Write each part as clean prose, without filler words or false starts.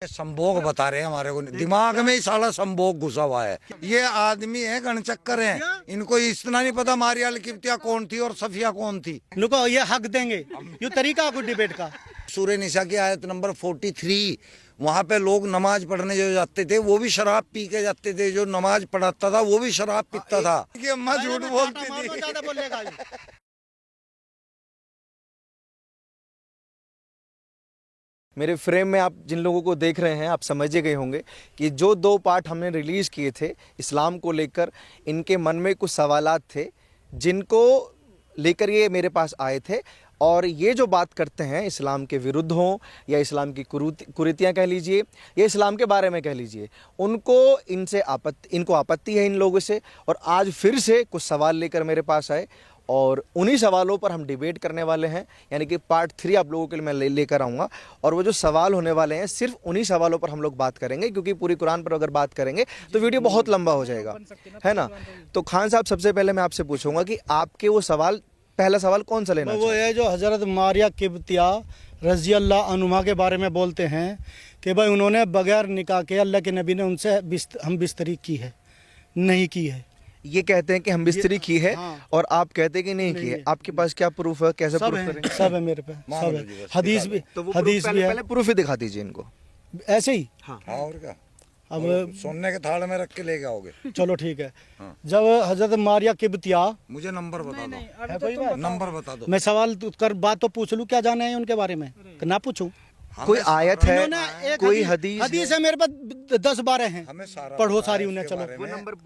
संभोग बता रहे हैं हमारे को, दिमाग में ही साला संभोग घुसा हुआ है। ये आदमी है गणचक्कर है, इनको इतना नहीं पता मारिया किब्तिया कौन थी और सफिया कौन थी। इनको ये हक देंगे, ये तरीका कुछ डिबेट का। सूर्य निशा की आयत नंबर 43, वहाँ पे लोग नमाज पढ़ने जो जाते थे वो भी शराब पी के जाते थे, जो नमाज पढ़ाता था वो भी शराब पीता था। ये अम्मा झूठ बोलती थी। मेरे फ्रेम में आप जिन लोगों को देख रहे हैं, आप समझ गए होंगे कि जो 2 पार्ट हमने रिलीज़ किए थे इस्लाम को लेकर, इनके मन में कुछ सवालात थे जिनको लेकर ये मेरे पास आए थे। और ये जो बात करते हैं इस्लाम के विरुद्ध हों या इस्लाम की कुरीतियाँ कह लीजिए या इस्लाम के बारे में कह लीजिए, इनको आपत्ति है इन लोगों से। और आज फिर से कुछ सवाल लेकर मेरे पास आए और उन्हीं सवालों पर हम डिबेट करने वाले हैं, यानी कि पार्ट 3 आप लोगों के लिए मैं लेकर आऊँगा। और वो जो सवाल होने वाले हैं सिर्फ उन्हीं सवालों पर हम लोग बात करेंगे, क्योंकि पूरी कुरान पर अगर बात करेंगे तो वीडियो बहुत लंबा हो जाएगा, है ना। तो खान साहब, सबसे पहले मैं आपसे पूछूंगा कि आपके वो सवाल, पहला सवाल कौन सा लेना? वो ये जो हज़रत मारिया किब्तिया रज़ी अल्लाह अन्हुमा के बारे में बोलते हैं कि भाई उन्होंने बगैर निकाह के अल्लाह के नबी ने उनसे हम बिस्तरी की है, नहीं की है। ये कहते हैं कि हम बिस्तरी की है, हाँ। और आप कहते हैं कि नहीं की है। आपके पास क्या प्रूफ है? कैसे प्रूफ करेंगे? सब है मेरे पे, सब है, हदीस भी, तो हदीस भी है। पहले प्रूफ ही दिखा दीजिए इनको, ऐसे ही। हाँ, और क्या, अब सोने के थाल में रख के ले आओगे। चलो ठीक है। हाँ। जब हजरत मारिया किब्तिया, मुझे नंबर बता दो, नंबर बता दो। मैं सवाल कर बात तो पूछ लूं, क्या जाना है उनके बारे में, ना पूछूं? कोई आयत है, कोई हदीस है मेरे पास 10-12 हैं, पढ़ो सारी उन्हें। चलो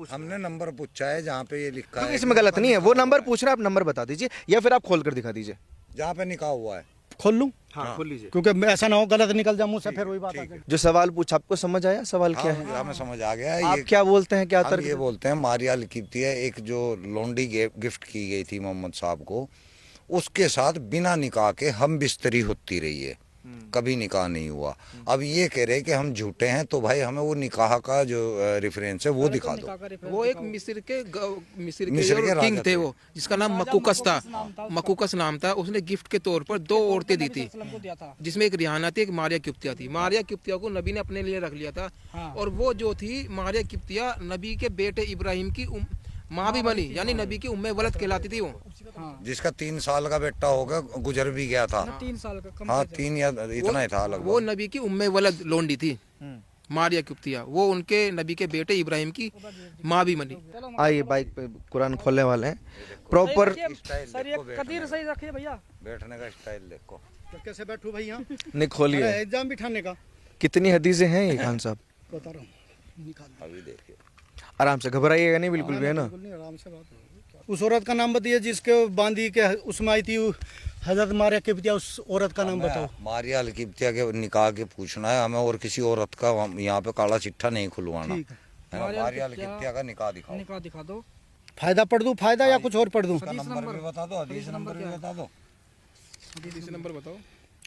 हमने नंबर पूछा है जहाँ पे ये लिखा है, इसमें गलत नहीं है। वो नंबर पूछ रहे हैं, आप नंबर बता दीजिए या फिर आप खोल कर दिखा दीजिए जहाँ पे निकाह हुआ है। खोल लूं? हाँ, खोल लीजिए, क्योंकि ऐसा ना हो गलत निकल जाए मुंह से, फिर वही बात आ जाए। जो सवाल पूछा आपको समझ आया? सवाल क्या है? हमें समझ आ गया। आप क्या बोलते हैं? क्या तर्क? ये बोलते हैं मारिया किब्तिया एक जो लोंडी गिफ्ट की गई थी मोहम्मद साहब को, उसके साथ बिना निकाह के हम बिस्तरी होती रही है, कभी निकाह नहीं हुआ। अब ये कह रहे कि हम झूठे हैं, तो भाई हमें वो निकाह का जो रेफरेंस है वो दिखा दो। वो एक मिस्र के किंग थे, वो जिसका नाम मकुकस था, मकुकस नाम था। उसने गिफ्ट के तौर पर 2 औरतें दी थी, जिसमें एक रिहाना थी, एक मारिया किब्तिया थी। मारिया किब्तिया को नबी ने अपने लिए रख लिया था। और वो जो थी मारिया किब्तिया, नबी के बेटे इब्राहिम की माँ भी बनी, यानी नबी की उम्मे वलद कहलाती थी वो। जिसका 3 साल का बेटा होगा, गुजर भी गया था। 3 साल का, हाँ 3 या इतना ही था लगभग। वो नबी की उम्मे वलद लोंडी थी मारिया किब्तिया, वो उनके नबी के बेटे इब्राहिम की माँ भी बनी। आइए, बाइक पे कुरान खोलने वाले हैं प्रॉपर। कदीर सही रखिए भैया, बैठने का स्टाइल देखो। कैसे बैठूं भैया? नहीं, खोलिए। एग्जाम बिठाने का कितनी हदीसें हैं ये खान साहब? बता रहा हूँ, अभी देखिए, आराम से, घबराइएगा नहीं बिल्कुल भी, है ना। आराम से बात। उस औरत का नाम बताइए जिसके बांधी के उसमें आई थी हजरत मारिया किब्तिया, उस औरत का नाम बताओ। मारिया किब्तिया के निकाह के पूछना है हमें, और किसी औरत का यहाँ पे काला चिट्ठा नहीं खुलवाना। मारिया किब्तिया का निकाह दिखाओ, निकाह दिखा दो। फायदा पढ़ दूं, फायदा या कुछ और पढ़ दूं? नंबर भी बता दो, हदीस नंबर भी बता दो। हदीस नंबर बताओ।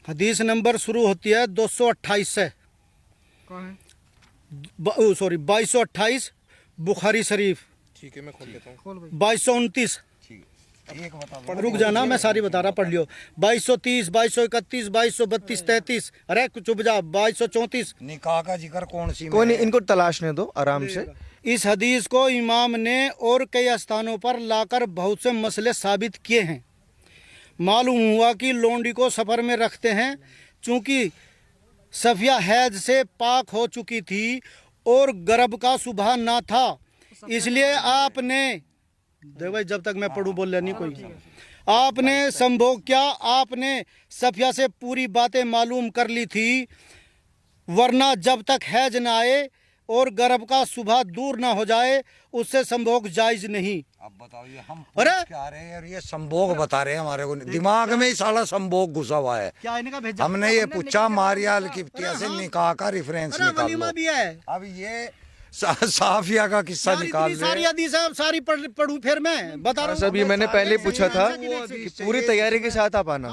हदीस नंबर शुरू होती है 228 से, कहाँ है? सॉरी 2228 बुखारी शरीफ। ठीक है, मैं खोल लेता हूँ। 2229, रुक जाना, मैं सारी बता रहा, पढ़ लियो। 2230, 2231, 2232, 33, अरे चुप जा, 2234। निकाह का जिक्र कौन सी? कोई नहीं, इनको तलाशने दो आराम से। इस हदीस को इमाम ने और कई स्थानों पर लाकर बहुत से मसले साबित किए हैं। मालूम हुआ कि लोंडी को सफर में रखते हैं, चूंकि सफिया हैज से पाक हो चुकी थी और गर्भ का सुबह ना था, इसलिए आपने, देख भाई जब तक मैं पढ़ूं बोल नहीं कोई, आपने संभोग किया, आपने सफिया से पूरी बातें मालूम कर ली थी, वरना जब तक हैज ना आए और गर्भ का सुबह दूर ना हो जाए उससे संभोग जायज नहीं। अब बताओ, ये हम क्या रहे हैं, ये संभोग बता रहे हैं हमारे को, दिमाग में ही साला संभोग घुसा हुआ है। क्या इनका भेजा? हमने ये पूछा मारिया किब्तिया से निकाह का रेफरेंस निकाल लो। भी है। अब ये साफिया का किस्सा निकाल रहे। सारी हदीस सारी पढ़ूं, फिर मैं बता रहा हूं। सब ये मैंने पहले पूछा था कि पूरी तैयारी के साथ आप आना।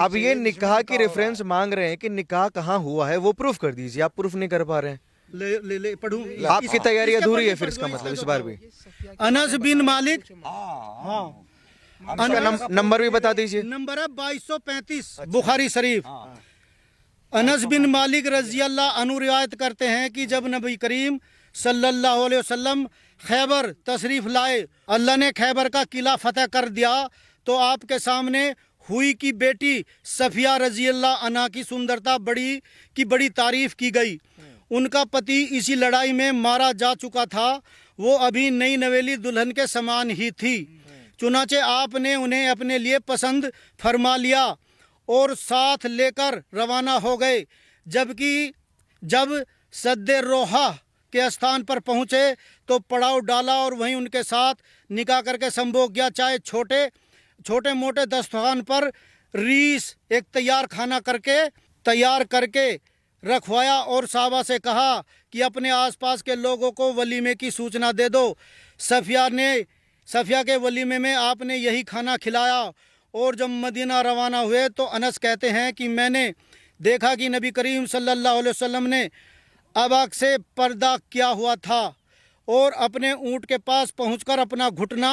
अब ये निकाह की रेफरेंस मांग रहे हैं कि निकाह कहाँ हुआ है, वो प्रूफ कर दीजिए। आप प्रूफ नहीं कर पा रहे हैं, ले पढ़ूं। आपकी तैयारी अधूरी है फिर, इसका मतलब इस बार भी। अनस बिन मालिक, नंबर भी बता दीजिए। नंबर है 2235 बुखारी शरीफ। अनस बिन मालिक रजी अल्लाह अन्हु रिवायत करते हैं कि जब नबी करीम सल्लल्लाहु अलैहि वसल्लम खैबर तशरीफ लाए, अल्लाह ने खैबर का किला फतेह कर दिया, तो आपके सामने हुई की बेटी सफिया रजी अल्लाह अन्हा की सुंदरता बड़ी तारीफ की गई। उनका पति इसी लड़ाई में मारा जा चुका था, वो अभी नई नवेली दुल्हन के समान ही थी। चुनाचे आपने उन्हें अपने लिए पसंद फरमा लिया और साथ लेकर रवाना हो गए। जब सद्दे रोहा के स्थान पर पहुंचे तो पड़ाव डाला और वहीं उनके साथ निकाह करके संभोग किया। चाहे छोटे मोटे दस्तरखान पर रीस एक तैयार करके रखवाया और साहबा से कहा कि अपने आसपास के लोगों को वलीमे की सूचना दे दो। सफिया के वलीमे में आपने यही खाना खिलाया। और जब मदीना रवाना हुए तो अनस कहते हैं कि मैंने देखा कि नबी करीम सल्लल्लाहु अलैहि वसल्लम ने अबाक से पर्दा किया हुआ था और अपने ऊँट के पास पहुंचकर अपना घुटना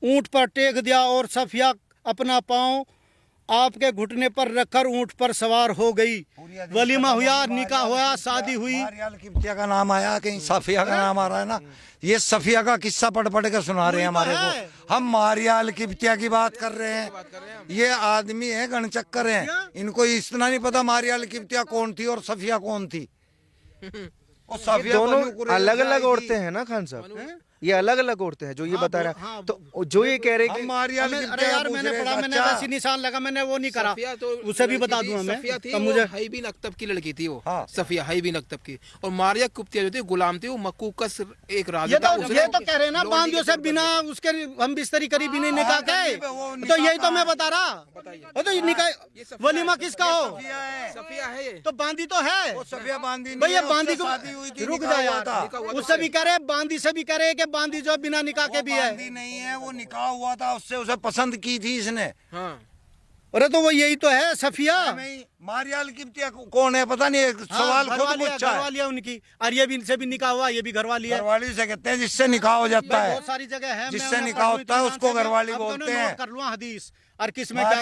ऊँट पर टेक दिया और सफिया अपना पाँव आपके घुटने पर रखकर ऊँट पर सवार हो गई। वलीमा हुआ, निकाह हुआ, शादी हुई। मारियाल किब्तिया का नाम आया, कहीं सफिया का नाम आ रहा है ना। ये सफिया का किस्सा पढ़ के सुना रहे हैं हमारे को। हम मारियाल किब्तिया की बात कर रहे हैं। ये आदमी है गणचक्कर हैं, इनको इतना नहीं पता मारियाल किब्तिया कौन थी और सफिया कौन थी। और सफिया दोनों अलग अलग औरतें हैं ना खान साहब, ये अलग अलग औरतें हैं जो ये बता रहा है। तो जो ये कह रहे हैं कि अरे यार मैंने पढ़ा, मैंने वैसे निशान लगा, मैंने वो नहीं करा, उसे भी बता दूंगा मैं। तो मुझे हाई बिन अख्तब की लड़की थी वो, सफिया हाई बिन अख्तब की। और मारिया कुब्तिया जो थी गुलाम थी, वो मकूकस एक राजा था। ये तो कह रहे हैं ना बांधियों से बिना उसके हम बिस्तरी करी भी नहीं निकाह के। तो यही तो मैं बता रहा। तो निकाह वलीमा किसका हो? सफिया है, तो बांधी तो है। सफिया बांधी भैया बांधी को रुक जा यार, उससे भी कह रहे, बांधी से भी कह रहे कि बांधी जो बिना निकाह के भी है। बांधी नहीं है, वो निकाह हुआ था उससे, उसे पसंद की थी इसने। हाँ। अरे तो वो यही तो है सफिया। मारियाल किब्तिया कौन है पता नहीं, एक सवाल खुद पूछा है। घरवाली है उनकी, और ये भी इनसे भी निकाह हुआ, ये भी घरवाली है। घरवाली से कहते हैं जिससे निकाह हो जाता है, बहुत सारी जगह है, जिससे निकाह होता है उसको घरवाली बोलते हैं। कर लूँ हदीस और किस में क्या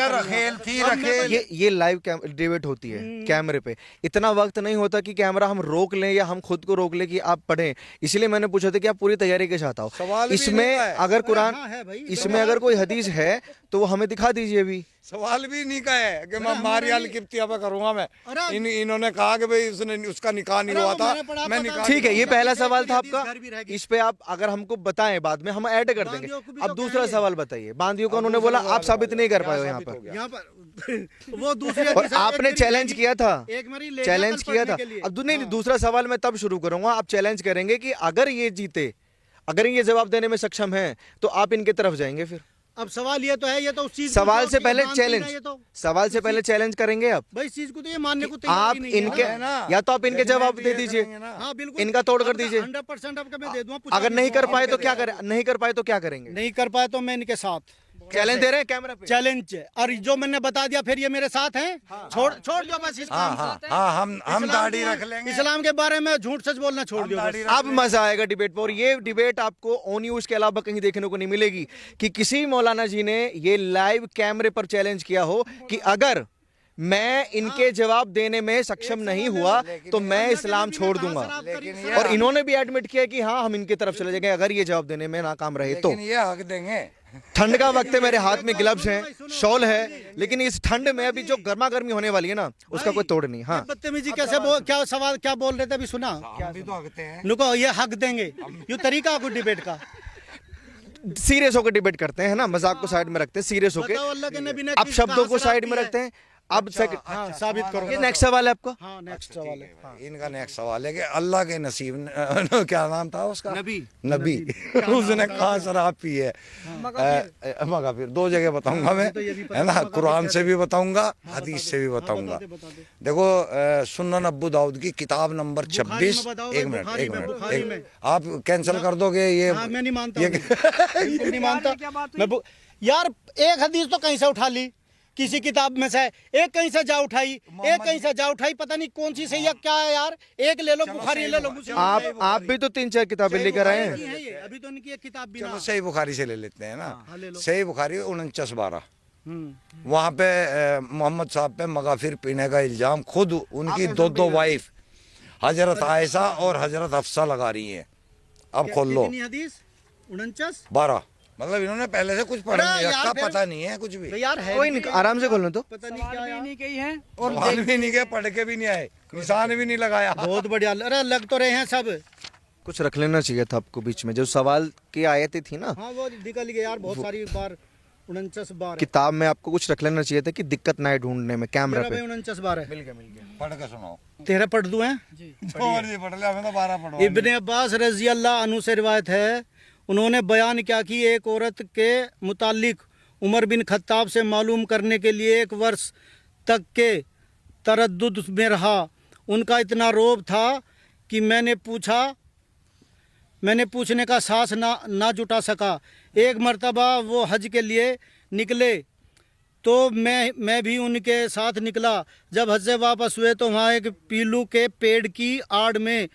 रखेल थी रखेल। ये लाइव डिबेट होती है कैमरे पे। इतना वक्त नहीं होता कि कैमरा हम रोक लें या हम खुद को रोक लें कि आप पढ़ें। इसलिए मैंने पूछा था कि आप पूरी तैयारी के साथ आओ। इसमें अगर कुरान, इसमें अगर कोई हदीस है तो वो हमें दिखा दीजिए। अभी सवाल भी नहीं का है कि मैं मारियाल किब्तिया पे करूंगा मैं। इन्होंने कहा कि भाई उसका निकाह नहीं हुआ था, मैं निकाह। ठीक है, ये पहला सवाल था आपका। इस पे आप अगर हमको बताएं बाद में हम ऐड कर देंगे। अब दूसरा सवाल बताइए। बांधियों का उन्होंने बोला आप साबित नहीं कर पाए हो यहाँ पर वो दूसरे और आपने चैलेंज किया था, चैलेंज किया था। अब नहीं, दूसरा सवाल मैं तब शुरू करूंगा। आप चैलेंज करेंगे कि अगर ये जीते, अगर ये जवाब देने में सक्षम है तो आप इनके तरफ जाएंगे। फिर अब सवाल ये तो है, ये तो उस चीज सवाल से पहले चैलेंज, तो सवाल से पहले चैलेंज करेंगे आप भाई। इस चीज को तो ये मानने को तैयार आप ही नहीं इनके है। या तो आप इनके जवाब दे दीजिए, हाँ बिल्कुल, इनका तोड़ कर दीजिए। 100% आपका मैं दे दूंगा। अगर नहीं कर पाए तो क्या करें? नहीं कर पाए तो क्या करेंगे? नहीं कर पाए तो मैं इनके साथ चैलेंज दे रहे हैं कैमरा पे। चैलेंज है, और जो मैंने बता दिया फिर ये मेरे साथ हैं। छोड़ दो बस हम दाढ़ी रख लेंगे। इस्लाम के बारे में झूठ सच बोलना छोड़ दो। अब मजा आएगा डिबेट पर। और ये डिबेट आपको ऑन न्यूज के अलावा कहीं देखने को नहीं मिलेगी कि किसी मौलाना जी ने ये लाइव कैमरे पर चैलेंज किया हो कि अगर मैं इनके जवाब देने में सक्षम नहीं हुआ तो मैं इस्लाम छोड़ दूंगा। और इन्होंने भी एडमिट किया कि हाँ हम इनके तरफ चले जाएंगे अगर ये जवाब देने में नाकाम रहे तो। ये हक देंगे। ठंड का वक्त है, मेरे हाथ में ग्लव्स हैं, शॉल है, लेकिन इस ठंड में अभी जो गर्मा गर्मी होने वाली है ना उसका कोई तोड़ नहीं। हाँ बदतमीजी कैसे क्या सवाल क्या बोल रहे थे अभी सुना? भी तो हकते हैं। रुको, ये हक देंगे, ये तरीका कुछ डिबेट का। सीरियस होकर डिबेट करते हैं ना, मजाक को साइड में रखते हैं, सीरियस होकर अब शब्दों को साइड में रखते हैं। अब साबित करो। ये नेक्स्ट सवाल है आपका। हाँ नेक्स्ट सवाल है। इनका नेक्स्ट सवाल है कि अल्लाह के नसीब क्या नाम था उसका? नबी उसने कहा शराब पी है। मगा फिर दो जगह बताऊंगा मैं, है ना, कुरान से भी बताऊंगा, हदीस से भी बताऊंगा। देखो सुन्नन अब्बू दाऊद की किताब नंबर 26। एक मिनट आप कैंसिल कर दोगे ये? मैं नहीं मानता, बिल्कुल नहीं मानता यार। एक हदीस तो कहीं से उठा ली किसी किताब में से, एक कहीं से जा उठाई, एक कहीं से जा उठाई, पता नहीं कौन सी सही है क्या है यार। एक ले लो बुखारी ले लो। आप भी तो 3-4 किताबें लेकर आए हैं। अभी तो इनकी एक किताब भी चलो सही बुखारी से ले लेते हैं ना। सही बुखारी 49-12 वहाँ पे मोहम्मद साहब पे मगाफिर पीने का इल्जाम खुद उनकी दो वाइफ हजरत आयशा और हजरत हफ्सा लगा रही हैं। अब खोल लो। कितनी हदीस? 49। 12 मतलब इन्होंने पहले से कुछ पढ़ा नहीं यार रखा, फिर- पता नहीं है कुछ भी। तो यार है कोई नहीं, आराम से खोलना तो। पता नहीं क्या यार। नहीं कही है और सवाल भी नहीं गए, पढ़ के भी नहीं आए, निशान भी नहीं लगाया। बहुत बढ़िया। अरे लग तो रहे हैं सब। कुछ रख लेना चाहिए था आपको बीच में, जो सवाल की आयतें थी ना हाँ वो निकल गए यार, बहुत सारी बार 49 बार है। किताब में, आपको कुछ रख लेना चाहिए था कि दिक्कत ना आए ढूंढने में कैमरा पे। 49 बार है। पढ़ के सुनाओ। तेरह पढ़ दूं हैं? जो मर्जी पढ़ ले, हमें तो 12 पढ़ो। इब्ने अब्बास रजी अल्लाह अन्हु से रिवायत है, उन्होंने बयान किया कि एक औरत के मुतालिक उमर बिन खत्ताब से मालूम करने के लिए 1 वर्ष तक के तरद्दुद में रहा। उनका इतना रोब था कि मैंने पूछने का साहस ना जुटा सका। एक मर्तबा वो हज के लिए निकले तो मैं भी उनके साथ निकला। जब हज से वापस हुए तो वहाँ एक पीलू के पेड़ की आड़ में,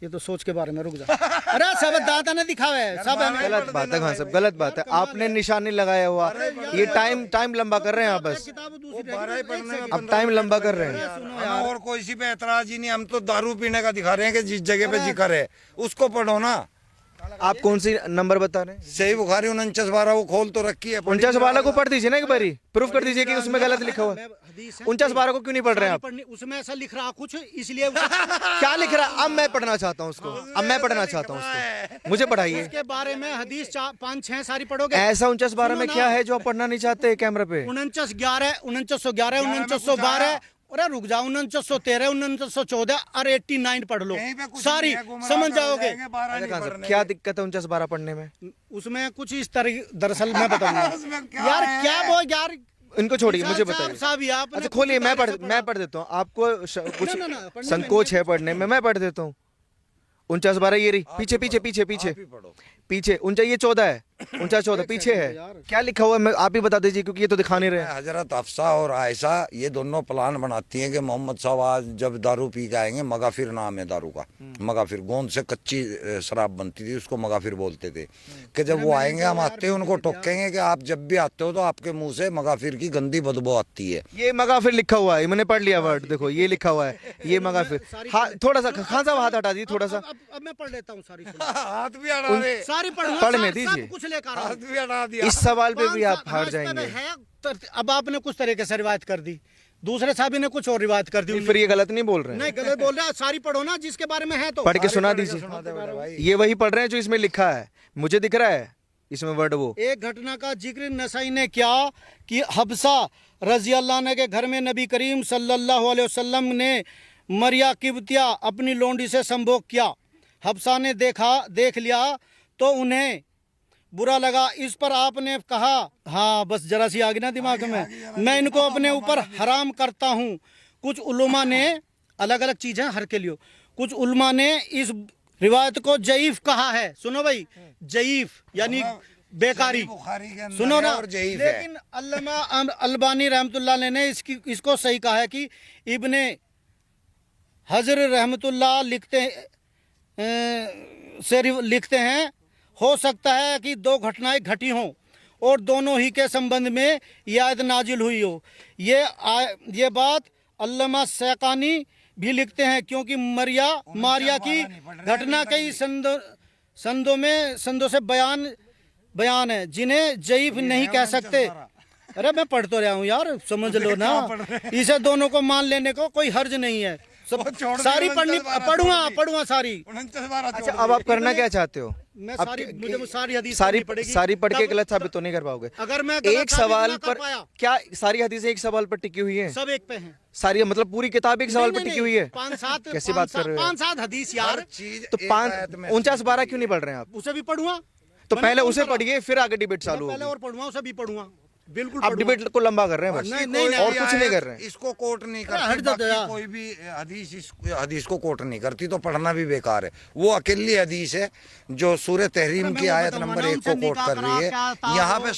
ये तो सोच के बारे में, रुक जा। अरे सब दाता ने दिखावा है सब हमें। गलत बात है खान साहब, गलत बात है। आपने निशान नहीं लगाया हुआ, ये टाइम लंबा कर रहे हैं आप बस। किताब दूसरी 12 ही पढ़ने में अब टाइम लंबा कर रहे हैं। हमें और कोई सी पे एतराज ही नहीं, हम तो दारू पीने का दिखा रहे हैं कि जिस जगह पे जिक्र है उसको पढ़ो ना। आप कौन सी नंबर बता रहे हैं? सही बुखारी 49-12 वो खोल तो रखी है। 49-12 को पढ़ दीजिए ना एक बारी, प्रूफ कर दीजिए कि उसमें गलत लिखा हुआ है। हदीस है। 49-12 को क्यों नहीं पढ़ रहे हैं आप? उसमें ऐसा लिख रहा कुछ, इसलिए क्या लिख रहा है? अब मैं पढ़ना चाहता हूँ उसको, अब मैं पढ़ना चाहता हूँ उसको, मुझे पढ़ाइए। उसके बारे में हदीस 5-6 सारी पढ़ोगे। ऐसा 49-12 में क्या है जो आप पढ़ना नहीं चाहते कैमरा पे? 49-11, 4911, 4912, अरे रुक जाओ, 4913, 4914 और 89 पढ़ लो, सारी समझ जाओगे। क्या दिक्कत है 49-12 पढ़ने में? उसमें कुछ इस तरह, दरअसल मैं बताऊंगा यार क्या वो यार। इनको छोड़िए, मुझे बताइए। साहब आपने अच्छा खोलिए, मैं पढ़ देता हूँ। आपको कुछ पढ़ने संकोच है पढ़ने में, मैं पढ़ देता हूँ। 49-12 ये रही, पीछे पीछे पीछे पीछे पीछे 49, ये 14 है, 49-14 पीछे है। क्या लिखा हुआ है मैं, आप ही बता दीजिए, क्योंकि ये तो दिखा नहीं रहे। हजरत हफ्सा और आयशा ये दोनों प्लान बनाती हैं कि मोहम्मद साहब आज जब दारू पी के आएंगे, मगाफिर नाम है दारू का, मगाफिर गोंद से कच्ची शराब बनती थी, उसको मगाफिर बोलते थे, कि जब वो आएंगे हम आते हैं उनको टोकेंगे कि आप जब भी आते हो तो आपके मुंह से मगाफिर की गंदी बदबू आती है। ये मगाफिर लिखा हुआ है, मैंने पढ़ लिया वर्ड, देखो ये लिखा हुआ है, ये मगाफिर। हाँ थोड़ा सा खान साहब हाथ हटा दीजिए थोड़ा सा। अब मैं पढ़ लेता हूँ सारी, हाथ भी हटा दे, सारी पढ़ने दीजिए। कुछ लेकर हाथ भी हटा दिया। इस सवाल पे भी आप हार हाँ, इस पे जाएंगे। है, अब आपने कुछ तरीके से रिवायत कर दी, दूसरे साहबी ने कुछ और रिवायत कर दी। फिर ये गलत नहीं बोल रहे हैं? नहीं गलत बोल रहे हैं, सारी पढ़ो ना जिसके बारे में है तो। पढ़ के सुना दीजिए। ये वही पढ़ रहे हैं जो इसमें लिखा है, मुझे दिख रहा है इसमें वर्ड वो। एक घटना का जिक्र नसाई ने किया कि हफ्सा रजी अल्लाह अन्हा के घर में नबी करीम सल्लल्लाहु अलैहि वसल्लम ने मरिया किब्तिया अपनी लोंडी से संभोग किया। हफ्सा ने देख लिया तो उन्हें बुरा लगा। इस पर आपने कहा, हाँ बस जरा सी आ गई ना दिमाग में, मैं इनको अपने ऊपर हराम करता हूँ। कुछ उलमा ने, अलग अलग चीजें हर के लिए, कुछ उलमा ने इस रिवायत को जईफ कहा है। सुनो भाई, जईफ यानी बेकारी, सुनो ना। लेकिन अल्लामा अलबानी रहमतुल्लाह अलैह ने इसको सही कहा है कि इब्ने हजर रहमतुल्लाह लिखते हैं, हो सकता है कि 2 घटनाएं घटी हों और दोनों ही के संबंध में ये आयत नाजिल हुई हो। ये बात अल्लामा सैकानी भी लिखते हैं, क्योंकि मारिया की घटना कई संदों से बयान है जिन्हें जईफ नहीं कह सकते। अरे मैं पढ़ तो रहा हूँ यार, समझ लो ना। इसे दोनों को मान लेने को कोई हर्ज नहीं है। सारी पढ़ूंगा सारी। अच्छा अब आप करना क्या चाहते हो? मैं मुझे वो सारी हदीस सारी पढ़ के गलत साबित तो नहीं कर पाओगे। अगर मैं एक सवाल पर, क्या सारी हदीसें एक सवाल पर टिकी हुई है? सब एक पे हैं सारी, मतलब पूरी किताब एक सवाल पर टिकी हुई है? 5-7 कैसी बात कर रहे हो? 5-7 हदीस यार। तो 49-12 क्यों नहीं पढ़ रहे हैं आप? उसे भी पढ़ूंगा तो पहले उसे पढ़िए, फिर आगे डिबेट चालू पहले होगी। और पढ़ूंगा, उसे भी पढ़ूंगा, बिल्कुल आप डिबेट को लंबा कर रहे हैं बस, नहीं, और कुछ नहीं कर रहे हैं। इसको कोट नहीं हट करती, जाता बाकी यार। कोई भी हदीस को कोट नहीं करती तो पढ़ना भी बेकार है। वो अकेली हदीस है जो सूरह तहरीम की आयत नंबर 1 को कोट कर रही है। यहाँ पे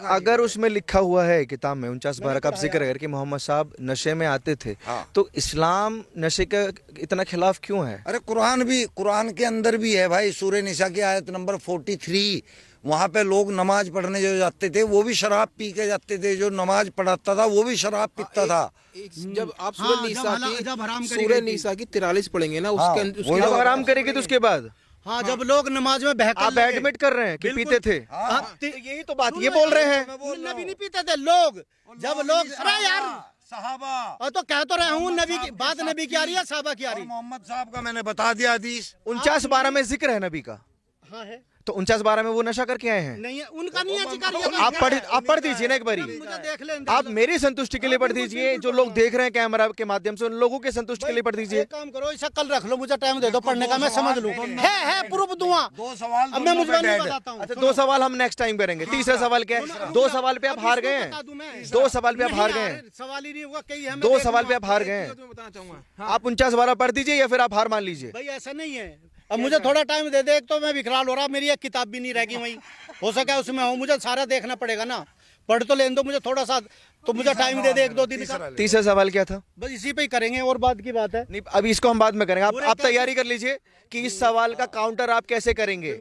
अगर उसमें लिखा हुआ है किताब में 49-12 का आप जिक्र है कि मोहम्मद साहब नशे में आते थे, तो इस्लाम नशे के इतना खिलाफ क्यों है? अरे कुरान के अंदर भी है भाई। सूरह निसा की आयत नंबर 43 वहाँ पे लोग नमाज पढ़ने जो जाते थे वो भी शराब पी के जाते थे, जो नमाज पढ़ाता था वो भी शराब पीता था। जब आप हाँ, जब हराम करी सूरह गई थी। नीसा की 43 पढ़ेंगे ना, हाँ, उसके वही जब तो आराम करेगी तो उसके बाद हाँ, जब लोग नमाज में बहकर आप एडमिट कर रहे हैं कि पीते थे। हाँ, यही तो बात ये बोल रहे हैं। नबी नहीं पीते थे लोग, जब लोग अरे यार सहाबा, और तो कह तो रहा हूँ नबी की बात, नबी की आ रही है, साहबा की आ रही है। मोहम्मद साहब का मैंने बता दिया हदीस। 49-12 में जिक्र है नबी का, हाँ है, तो 49-12 में वो नशा करके आए हैं। नहीं है उनका नहीं है जिक्र, तो आप पढ़ दीजिए ना एक बारी, मुझे देख लें। आप मेरी संतुष्टि के लिए पढ़ दीजिए, जो लोग देख रहे हैं कैमरा के माध्यम से उन लोगों के संतुष्टि के लिए पढ़ दीजिए। एक काम करो, इसे कल रख लो, मुझे टाइम दे दो पढ़ने का, मैं समझ लूँ। है प्रूफ दूंगा। 2 सवाल अब मैं मुझे नहीं बताता हूँ। अच्छा 2 सवाल हम नेक्स्ट टाइम करेंगे। तीसरा सवाल क्या है? 2 सवाल पे आप हार गए हैं। 2 सवाल पे आप हार गए हैं। सवाल ही नहीं हुआ, कई है। 2 सवाल पे आप हार गए हैं। बताना चाहूंगा। आप 49-12 पढ़ दीजिए या फिर आप हार मान लीजिए। भाई ऐसा नहीं है, अब मुझे थोड़ा टाइम दे दे। एक तो मैं विकराल हो रहा, मेरी एक किताब भी नहीं रहेगी वहीं, हो सके उसमें हूँ, मुझे सारा देखना पड़ेगा ना। पढ़ तो लेने दो मुझे थोड़ा सा, तो मुझे टाइम दे दे 1-2 दिन का। तीसरा सवाल क्या था? बस इसी पे ही करेंगे, और बाद की बात है। नहीं अभी इसको हम बाद में करेंगे। आप तैयारी कर लीजिए कि इस सवाल का काउंटर आप कैसे करेंगे,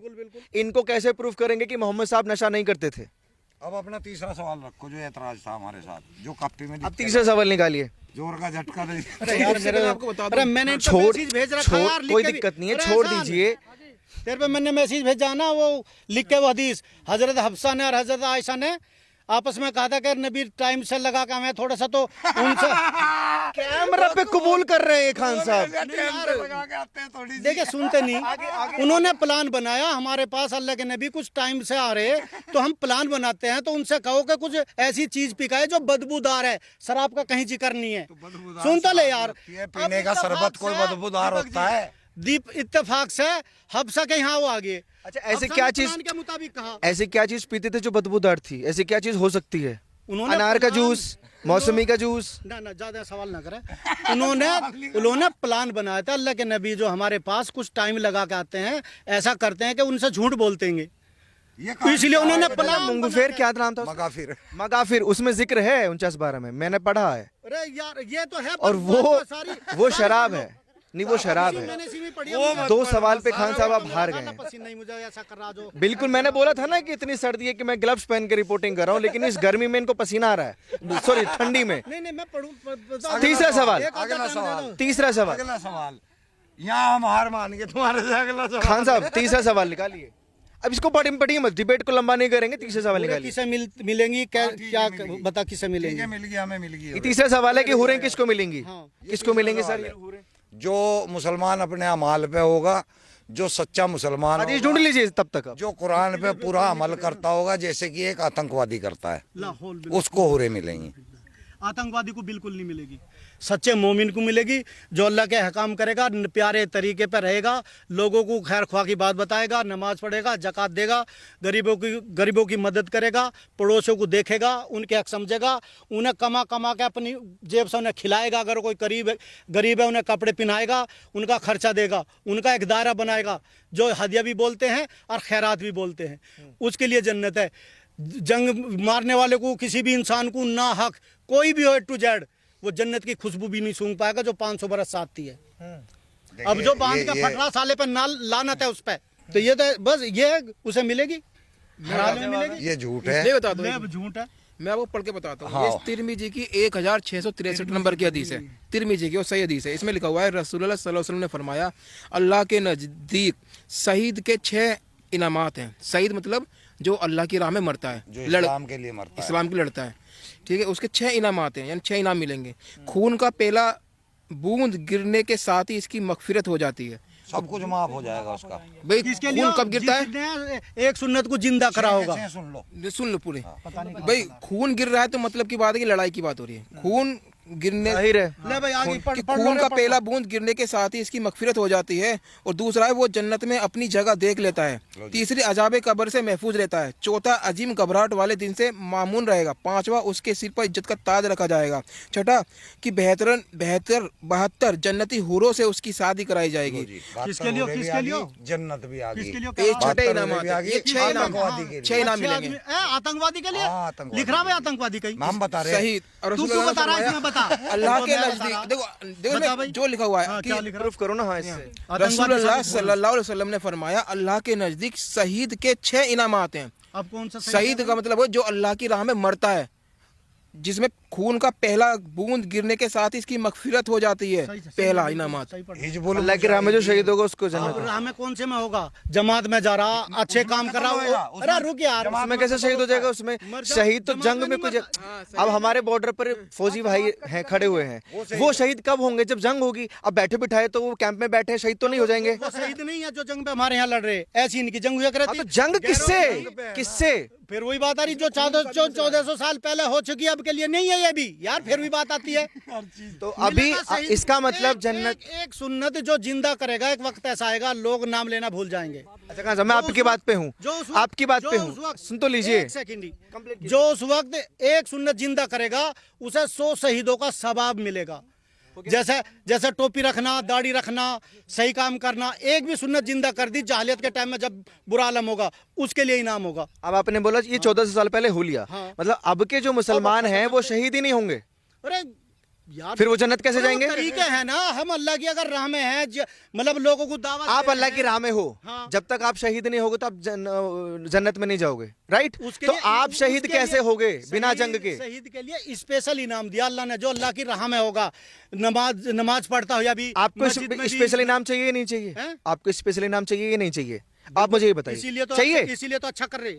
इनको कैसे प्रूफ करेंगे कि मोहम्मद साहब नशा नहीं करते थे। अब अपना तीसरा सवाल रखो, जो ऐतराज था हमारे साथ, जो कॉपी में अब तीसरा सवाल निकालिए। जोर का झटका दे। अरे यार मेरे, अरे मैंने इनको छोड़ मैसेज भेज रखा यार, लिख कोई के भी। दिक्कत नहीं है, अरे छोड़ एहसान, दीजिए। तेरे पे मैंने मैसेज भेजा ना, वो लिख के वो हदीस हजरत हफ्सा ने और हजरत आयशा ने आपस में कहा था कि नबी टाइम से लगा के हमें थोड़ा सा तो उनसे कैमरा पे कबूल कर रहे हैं खान साहब। देखिए सुनते नहीं। उन्होंने प्लान बनाया, हमारे पास अल्लाह के नबी कुछ टाइम से आ रहे, तो हम प्लान बनाते हैं, तो उनसे कहो कि कुछ ऐसी चीज पिकाए जो बदबूदार है। शराब का कहीं जिक्र नहीं है, सुन तो ले यार। पीने का शरबत कोई बदबूदार होता है? दीप इत्तेफाक से हफ्सा के यहाँ वो आ गए। अच्छा ऐसे क्या चीज, के मुताबिक कहा, ऐसे क्या चीज पीते थे जो बदबूदार थी? ऐसी क्या चीज हो सकती है? उन्होंने अनार का प्लान- जूस, मौसमी का जूस? ना ज्यादा सवाल ना करें। उन्होंने प्लान बनाया था, अल्लाह के नबी जो हमारे पास कुछ टाइम लगा के आते हैं, ऐसा करते हैं कि उनसे झूठ बोलते हैं, तो इसलिए उन्होंने प्लान मुंगफेर क्या नाम था? मगाफिर। मगाफिर, उसमें जिक्र है 49-12 में, मैंने पढ़ा है। अरे यार ये तो है, और वो शराब है। नहीं वो शराब है। मैंने इसी में पढ़ी है। 2 सवाल पे खान साहब आप हार गए हैं। पसीना नहीं मुझे ऐसा कर रहा जो। बिल्कुल, मैंने बोला था ना कि इतनी सर्दी है कि मैं ग्लव्स पहन के रिपोर्टिंग कर रहा हूँ, लेकिन इस गर्मी में इनको पसीना आ रहा है, सॉरी ठंडी में। नहीं मैं पढ़ूँ। तीसरा सवाल, अगला सवाल, तीसरा सवाल। अगला सवाल, यहाँ हम हार मान गए तुम्हारे से। अगला सवाल खान साहब तीसरा सवाल निकालिए। अब इसको पढ़िए मत, डिबेट को लंबा नहीं करेंगे। तीसरा सवाल निकालिए। किसे मिलेंगी क्या बता, किसे मिलेंगी? ठीक है, मिल गया, हमें मिल ये गई। तीसरा सवाल है कि हुरें किसको मिलेंगी? किसको मिलेंगे सर? जो मुसलमान अपने अमाल पे होगा, जो सच्चा मुसलमान हदीस होगा, ढूंढ लीजिए तब तक। जो कुरान पे पूरा अमल करता होगा, जैसे कि एक आतंकवादी करता है, लाहौल उसको हुरे मिलेंगी। आतंकवादी को बिल्कुल नहीं मिलेगी, सच्चे मोमिन को मिलेगी, जो अल्लाह के हकाम करेगा, प्यारे तरीके पर रहेगा, लोगों को खैर ख्वाह की बात बताएगा, नमाज पढ़ेगा, ज़कात देगा, गरीबों की मदद करेगा, पड़ोसियों को देखेगा, उनके हक समझेगा, उन्हें कमा के अपनी जेब से उन्हें खिलाएगा, अगर कोई गरीब है उन्हें कपड़े पहनाएगा, उनका खर्चा देगा, उनका एक दायरा बनाएगा, जो हदिया भी बोलते हैं और खैरात भी बोलते हैं, उसके लिए जन्नत है। जंग मारने वाले को, किसी भी इंसान को ना हक कोई भी हो A to Z, वो जन्नत की खुशबू भी नहीं सूंघ पाएगा जो 500 बरस साथी है। अब जो बांध के फट रहा साले पे लानत है उस पे, तो ये तो बस ये उसे मिलेगी, हराम में मिलेगी। ये झूठ है। मैं बता दूं, मैं झूठ है। मैं आपको पढ़ के बताता हूँ। हाँ। ये तिरमिजी की 1663 नंबर की हदीस है, तिरमिजी की, और सही हदीस है। इसमें लिखा हुआ है रसूलुल्लाह सल्लल्लाहु अलैहि वसल्लम ने फरमाया, अल्लाह के नजदीक शहीद के 6 इनामात हैं। शहीद मतलब जो अल्लाह की राह में मरता है, जो इस्लाम के लिए मरता है, इस्लाम के लड़ता है, ठीक है, उसके 6 इनामात हैं, यानी 6 इनाम मिलेंगे। खून का पहला बूंद गिरने के साथ ही इसकी मगफिरत हो जाती है। सब कुछ माफ हो जाएगा उसका। भाई किसके लिए? खून कब गिरता है? जिसने एक सुन्नत को जिंदा करा होगा। सुन लो, सुन लो पूरे। भाई खून गिर रहा है तो मतलब की बात है कि लड़ाई की बात हो रही है। खून गिरने जाहिर है ले भाई आगे कि खून का पहला बूंद गिरने के साथ ही इसकी मगफिरत हो जाती है। और दूसरा है वो जन्नत में अपनी जगह देख लेता है। तीसरी अजाब कब्र से महफूज रहता है। चौथा अजीम घबराहट वाले दिन से मामून रहेगा। पांचवा उसके सिर पर इज्जत का ताज रखा जाएगा। छठा कि 72 जन्नती हूरों से उसकी शादी कराई जाएगी। किसके लिए? जन्नत भी आ गई। ये 6 इनाम, ये 6 इनाम, 6 इनाम मिलेंगे। आतंकवादी के लिए हाँ, आतंकवादी लिख रहा है, आतंकवादी का ही नाम बता रहे हैं। सही। और तू क्यों बता रहा है? इसमें बता अल्लाह के नजदीक देखो देखो बता भाई। जो लिखा हुआ है हाँ, कि क्या लिखा प्रूफ करो ना। हाँ, इससे रसूलुल्लाह सल्लल्लाहु अलैहि वसल्लम ने फरमाया अल्लाह के नजदीक शहीद के 6 इनामात हैं। अब कौन सा शहीद का मतलब है जो अल्लाह की राह में मरता है, जिसमें खून का पहला बूंद गिरने के साथ ही इसकी मगफिरत हो जाती है। पहला इनामात हिजबुल अल्लाह की राह में जो शहीद होगा उसको अब जन्नत। राह में कौन से में होगा? जमात में जा रहा, अच्छे काम कर रहा, अरे रुक यार, उसमें कैसे शहीद हो जाएगा? उसमें शहीद तो जंग में कुछ। अब हमारे बॉर्डर पर फौजी भाई हैं, खड़े हुए हैं, वो शहीद कब होंगे? जब जंग होगी। अब बैठे बिठाए तो वो कैंप में बैठे शहीद तो नहीं हो जाएंगे? वो शहीद नहीं है जो जंग पे हमारे यहाँ लड़ रहे, ऐसी इनकी जंग हुआ हाँ, करती। तो जंग किससे किससे? फिर वही बात आ रही जो 1400 साल पहले हो चुकी है, अब के लिए नहीं है ये भी यार, फिर भी बात आती है। तो अभी इसका मतलब जन्नत एक सुन्नत जो जिंदा करेगा, एक वक्त ऐसा आएगा लोग नाम लेना भूल जाएंगे। अच्छा कहाँ, मैं आपकी बात पे हूँ, आपकी बात पे हूँ, सुन तो लीजिए। एक सेकंड ही, जो उस वक्त एक सुन्नत जिंदा करेगा उसे 100 शहीदों का सवाब मिलेगा। जैसे जैसे टोपी रखना, दाढ़ी रखना, सही काम करना, एक भी सुन्नत जिंदा कर दी जाहिलियत के टाइम में जब बुरा आलम होगा, उसके लिए इनाम होगा। अब आपने बोला ये 1400 साल पहले हो लिया, हाँ। मतलब अब के जो मुसलमान हैं वो शहीद ही नहीं होंगे, अरे यार, फिर वो जन्नत कैसे जाएंगे? तरीके हैं ना, हम अल्लाह की अगर राह में हैं, मतलब लोगों को दावत आप दे अल्लाह रहे की राह में हो, हाँ। जब तक आप शहीद नहीं होगे तो आप जन्नत में नहीं जाओगे, राइट? उसके तो लिए- आप शहीद उसके कैसे लिए- होगे बिना शहीद- जंग के? शहीद के लिए स्पेशल इनाम दिया अल्लाह ने, जो अल्लाह की राह में होगा, नमाज पढ़ता हो या भी आपको मस्जिद में भी- स्पेशल इनाम चाहिए या नहीं चाहिए? हैं? आपको स्पेशल इनाम चाहिए या नहीं चाहिए? आप मुझे ये बताइए। चाहिए इसीलिए तो अच्छा कर रहे।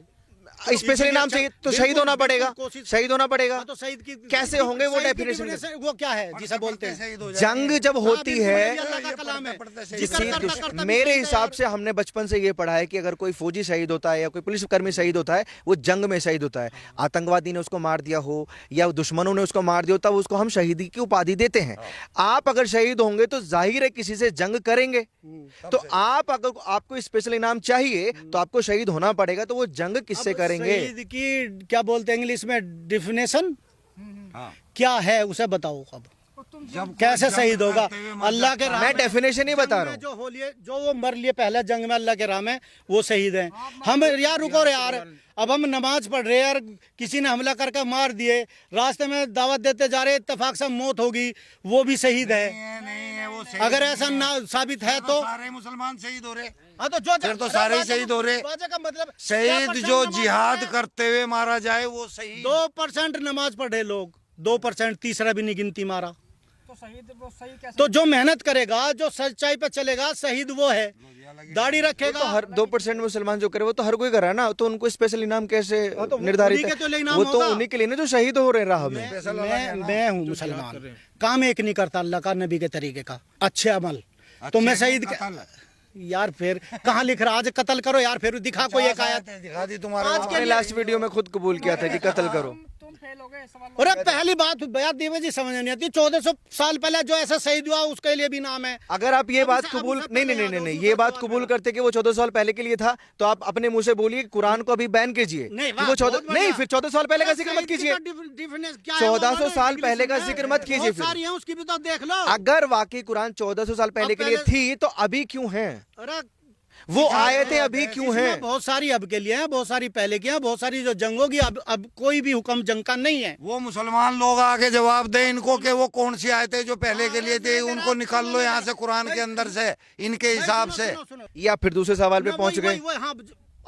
स्पेशल इनाम चाहिए तो शहीद होना पड़ेगा, शहीद होना पड़ेगा। हाँ, तो शहीद की कैसे होंगे वो शहीद की डेफिनेशन definition वो क्या है जिसे बोलते हैं? जंग जब होती बिल्कुल, है ये अल्लाह का कलाम है। किसी जिक्र करता करता भी मेरे शहीद हिसाब है से हमने बचपन से ये पढ़ा है कि अगर कोई फौजी शहीद होता है या कोई पुलिसकर्मी शहीद होता है, वो जंग में शहीद होता है। आतंकवादी ने उसको मार दिया हो या दुश्मनों ने उसको मार दिया हो, तब उसको हम शहीदी की उपाधि देते हैं। आप अगर शहीद होंगे तो जाहिर है किसी से जंग करेंगे, तो आप अगर आपको स्पेशल इनाम चाहिए तो आपको शहीद होना पड़ेगा, तो वो जंग किससे अब करेंगे? शहीद की क्या बोलते हैं इंग्लिश में डिफिनेशन हाँ। क्या है उसे बताओ। अब कैसे शहीद होगा अल्लाह के राह मैं में? डेफिनेशन नहीं बता जंग रहा में हूँ। जो हो लिए, जो वो मर लिए पहले जंग में अल्लाह के राह में, वो शहीद हैं। हम यार रुको रे यार, अब हम नमाज पढ़ रहे हैं यार, किसी ने हमला करके मार दिए, रास्ते में दावत देते जा रहे, इत्तेफाक से मौत होगी, वो भी शहीद है। नहीं है वो शहीद अगर नहीं ऐसा है। ना साबित है तो सारे मुसलमान शहीद हो रहे। हाँ, तो जो फिर तो सारे ही शहीद हो रहे। का मतलब शहीद जो जिहाद करते हुए मारा जाए वो शहीद। 2% नमाज पढ़े लोग, 2%, तीसरा भी नहीं गिनती मारा। तो जो मेहनत करेगा, जो सच्चाई पे चलेगा, शहीद वो है। दाढ़ी रखेगा तो हर 2% मुसलमान जो करे वो तो हर कोई कर रहा है ना, तो उनको स्पेशल इनाम कैसे तो वो निर्धारित उन्हीं के तो लिए है? इनाम वो तो होगा। उन्हीं के लिए ना जो शहीद हो रहे हैं राह में। मैं हूँ मुसलमान, काम एक नहीं करता अल्लाह का नबी के तरीके का, अच्छे अमल, तो मैं शहीद यार फिर कहाँ लिख रहा? आज कत्ल करो यार, फिर दिखा कोई एक आयत। दिखा दी तुम्हारे आज आपने लास्ट वीडियो में खुद कबूल किया था कि कत्ल करो। अरे पहली बात बयात देवे जी समझ नहीं आती, 1400 साल पहले जो ऐसा शहीद हुआ उसके लिए भी नाम है। अगर आप ये बात उसे- अब कबूल उसे नहीं पहले नहीं याद नहीं हो, नहीं दूसरा ये बात सवाल कबूल है। करते कि वो 1400 साल पहले के लिए था, तो आप अपने मुंह से बोलिए कुरान को अभी बैन कीजिए नहीं, कि वो 14 नहीं, फिर 1400 साल पहले का जिक्र मत कीजिए। 1400 साल पहले का जिक्र मत कीजिए फिर। सारी है उसकी भी तो देख लो। अगर वाकई कुरान 1400 साल पहले के लिए थी तो अभी क्यों है? अरे वो आयतें अभी क्यों इसमें हैं? बहुत सारी अब के लिए हैं, बहुत सारी पहले की हैं, बहुत सारी जो जंग होगी। अब कोई भी हुक्म जंग का नहीं है। वो मुसलमान लोग आके जवाब दे इनको कि वो कौन सी आयतें जो पहले के लिए थी उनको निकाल लो यहाँ से कुरान के अंदर से, इनके हिसाब से। या फिर दूसरे सवाल पे पहुंच गए? हाँ,